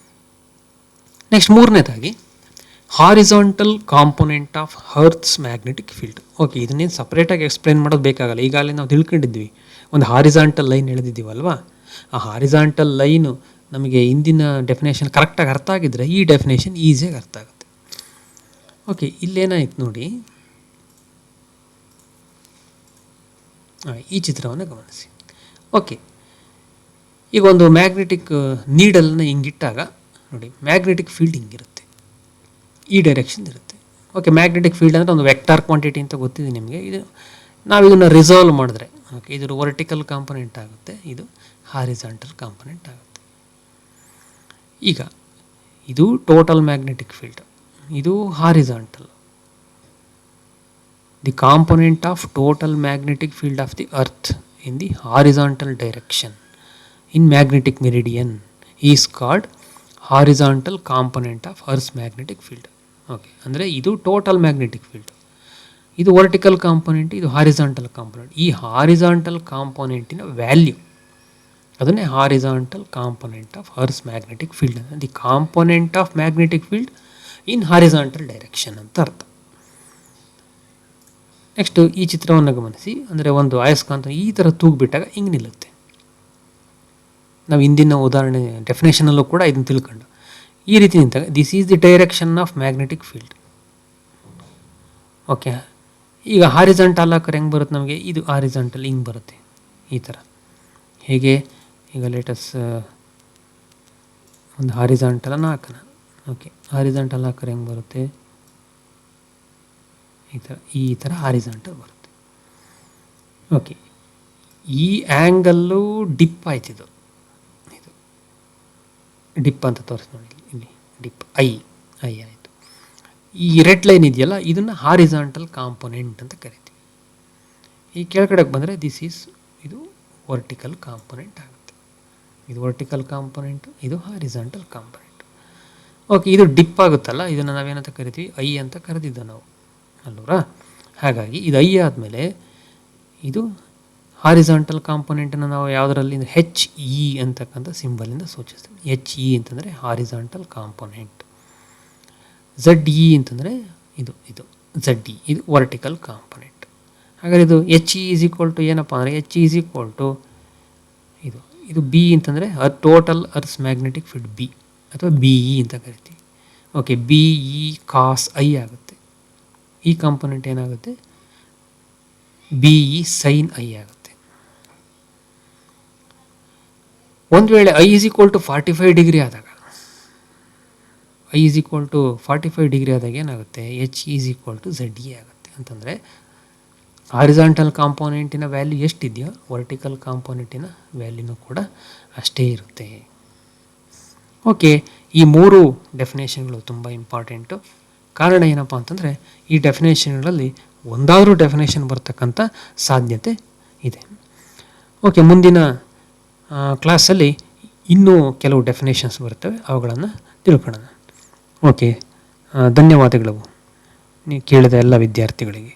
ನೆಕ್ಸ್ಟ್ ಮೂರನೇದಾಗಿ horizontal component of earth's magnetic field. Okay, ಇದನ್ನೇನು ಸಪ್ರೇಟಾಗಿ ಎಕ್ಸ್ಪ್ಲೇನ್ ಮಾಡೋದು ಬೇಕಾಗಲ್ಲ. ಈಗಾಗಲೇ ನಾವು ತಿಳ್ಕೊಂಡಿದ್ವಿ, ಒಂದು ಹಾರಿಜಾಂಟಲ್ ಲೈನ್ ಎಳೆದಿದ್ದೀವಲ್ವಾ, ಆ ಹಾರಿಜಾಂಟಲ್ ಲೈನು ನಮಗೆ ಇಂದಿನ ಡೆಫಿನೇಷನ್ ಕರೆಕ್ಟಾಗಿ ಅರ್ಥ ಆಗಿದ್ದರೆ ಈ ಡೆಫಿನೇಷನ್ ಈಸಿಯಾಗಿ ಅರ್ಥ ಆಗುತ್ತೆ. ಓಕೆ, ಇಲ್ಲೇನಾಯ್ತು ನೋಡಿ, ಈ ಚಿತ್ರವನ್ನು ಗಮನಿಸಿ. ಓಕೆ, ಈಗ ಒಂದು ಮ್ಯಾಗ್ನೆಟಿಕ್ ನೀಡಲನ್ನು ಹಿಂಗಿಟ್ಟಾಗ ನೋಡಿ ಮ್ಯಾಗ್ನೆಟಿಕ್ ಫೀಲ್ಡ್ ಹಿಂಗಿರುತ್ತೆ, ಈ ಡೈರೆಕ್ಷನ್ ಇರುತ್ತೆ. ಓಕೆ, ಮ್ಯಾಗ್ನೆಟಿಕ್ ಫೀಲ್ಡ್ ಅಂದರೆ ಒಂದು ವೆಕ್ಟಾರ್ ಕ್ವಾಂಟಿಟಿ ಅಂತ ಗೊತ್ತಿದೆ ನಿಮಗೆ. ಇದು ನಾವು ಇದನ್ನು ರಿಸಾಲ್ವ್ ಮಾಡಿದ್ರೆ ಓಕೆ, ಇದು ವರ್ಟಿಕಲ್ ಕಾಂಪೊನೆಂಟ್ ಆಗುತ್ತೆ, ಇದು ಹಾರಿಜಾಂಟಲ್ ಕಾಂಪೊನೆಂಟ್ ಆಗುತ್ತೆ. ಈಗ ಇದು ಟೋಟಲ್ ಮ್ಯಾಗ್ನೆಟಿಕ್ ಫೀಲ್ಡ್, ಇದು horizontal. The component of total magnetic field of the earth in the horizontal direction in magnetic meridian is called horizontal component of earth's magnetic field. Okay, ಅಂದರೆ ಇದು total magnetic field, ಇದು vertical component, ಇದು horizontal component. ಈ horizontal ಕಾಂಪೊನೆಂಟಿನ value ಅದನ್ನೇ horizontal component of earth's magnetic field, ಅಂದರೆ the component of magnetic field in horizontal direction ಅಂತ ಅರ್ಥ. ನೆಕ್ಸ್ಟ್ ಈ ಚಿತ್ರವನ್ನು ಗಮನಿಸಿ, ಅಂದರೆ ಒಂದು ಅಯಸ್ಕಾಂತ ಈ ಥರ ತೂಗ್ಬಿಟ್ಟಾಗ ಹಿಂಗೆ ನಿಲ್ಲುತ್ತೆ. ನಾವು ಹಿಂದಿನ ಉದಾಹರಣೆ ಡೆಫಿನೇಷನಲ್ಲೂ ಕೂಡ ಇದನ್ನು ತಿಳ್ಕೊಂಡು ಈ ರೀತಿ ನಿಂತಾಗ this is the direction of magnetic field. Okay, ಈಗ ಹಾರಿಜಾಂಟಲ್ ಹಾಕರ್ ಹೆಂಗೆ ಬರುತ್ತೆ ನಮಗೆ, ಇದು ಹಾರಿಜಾಂಟಲ್ ಹಿಂಗೆ ಬರುತ್ತೆ ಈ ಥರ. ಹೇಗೆ, ಈಗ ಲೇಟಸ್ ಒಂದು ಹಾರಿಜಾಂಟಲನ್ನು ಹಾಕೋಣ. ಓಕೆ, ಹಾರಿಜಾಂಟಲ್ ಹಾಕರ್ ಹೆಂಗೆ ಬರುತ್ತೆ, ಈ ಥರ ಹಾರಿಜಾಂಟಲ್ ಬರುತ್ತೆ. ಓಕೆ, ಈ ಆ್ಯಂಗಲ್ಲು ಡಿಪ್ ಆಯ್ತಿದ್ದು, ಇದು ಡಿಪ್ ಅಂತ ತೋರಿಸಿ ನೋಡಿ, ಇಲ್ಲಿ ಡಿಪ್ ಐ ಆಯಿತು. ಈ ರೆಡ್ ಲೈನ್ ಇದೆಯಲ್ಲ, ಇದನ್ನು ಹಾರಿಜಾಂಟಲ್ ಕಾಂಪೊನೆಂಟ್ ಅಂತ ಕರಿತೀವಿ. ಈ ಕೆಳಗಡೆಗೆ ಬಂದರೆ ಇದು ವರ್ಟಿಕಲ್ ಕಾಂಪೊನೆಂಟ್ ಆಗುತ್ತೆ. ಇದು ವರ್ಟಿಕಲ್ ಕಾಂಪೊನೆಂಟು, ಇದು ಹಾರಿಜಾಂಟಲ್ ಕಾಂಪೊನೆಂಟ್. ಓಕೆ, ಇದು ಡಿಪ್ ಆಗುತ್ತಲ್ಲ, ಇದನ್ನು ನಾವೇನಂತ ಕರಿತೀವಿ, ಐ ಅಂತ ಕರೆದಿದ್ದು ನಾವು ಅಲ್ವರಾ. ಹಾಗಾಗಿ ಇದು ಐ ಆದಮೇಲೆ ಇದು ಹಾರಿಜಾಂಟಲ್ ಕಾಂಪೊನೆಂಟನ್ನು ನಾವು ಯಾವುದರಲ್ಲಿ HE ಅಂತಕ್ಕಂಥ ಸಿಂಬಲಿಂದ ಸೂಚಿಸ್ತೀವಿ. HE ಅಂತಂದರೆ ಹಾರಿಜಾಂಟಲ್ ಕಾಂಪೊನೆಂಟ್, ZE ಅಂತಂದರೆ ಇದು ZE, ಇದು ವರ್ಟಿಕಲ್ ಕಾಂಪೊನೆಂಟ್. ಹಾಗಾದರೆ ಇದು HE ಈಸ್ ಈಕ್ವಲ್ ಟು ಏನಪ್ಪ ಅಂದರೆ, HE ಈಸ್ ಈಕ್ವಲ್ ಟು ಇದು B ಅಂತಂದರೆ total earth's magnetic field B ಅಥವಾ BE ಅಂತ ಕರಿತೀವಿ. ಓಕೆ, BE ಕಾಸ್ ಐ ಆಗುತ್ತೆ. ಈ ಕಾಂಪೊನೆಂಟ್ ಏನಾಗುತ್ತೆ, BE ಸೈನ್ ಐ ಆಗುತ್ತೆ. ಒಂದು ವೇಳೆ I is equal to 45 degree ಆದಾಗ, I is equal to 45 degree ಆದಾಗ ಏನಾಗುತ್ತೆ, HE is equal to ZE ಆಗುತ್ತೆ. ಅಂತಂದರೆ ಹಾರಿಜಾಂಟಲ್ ಕಾಂಪೊನೆಂಟಿನ ವ್ಯಾಲ್ಯೂ ಎಷ್ಟಿದೆಯೋ ವರ್ಟಿಕಲ್ ಕಾಂಪೊನೆಂಟಿನ ವ್ಯಾಲ್ಯೂನೂ ಕೂಡ ಅಷ್ಟೇ ಇರುತ್ತೆ. ಓಕೆ, ಈ ಮೂರು ಡೆಫಿನೇಷನ್ಗಳು ತುಂಬ ಇಂಪಾರ್ಟೆಂಟು. ಕಾರಣ ಏನಪ್ಪ ಅಂತಂದರೆ ಈ ಡೆಫಿನೇಷನ್ಗಳಲ್ಲಿ ಒಂದಾದರೂ ಡೆಫಿನೇಷನ್ ಬರ್ತಕ್ಕಂಥ ಸಾಧ್ಯತೆ ಇದೆ. ಓಕೆ, ಮುಂದಿನ ಕ್ಲಾಸಲ್ಲಿ ಇನ್ನೂ ಕೆಲವು ಡೆಫಿನೇಷನ್ಸ್ ಬರ್ತವೆ, ಅವುಗಳನ್ನು ತಿಳ್ಕೊಳ್ಳೋಣ. ಓಕೆ, ಧನ್ಯವಾದಗಳು ನೀವು ಕೇಳಿದ ಎಲ್ಲ ವಿದ್ಯಾರ್ಥಿಗಳಿಗೆ.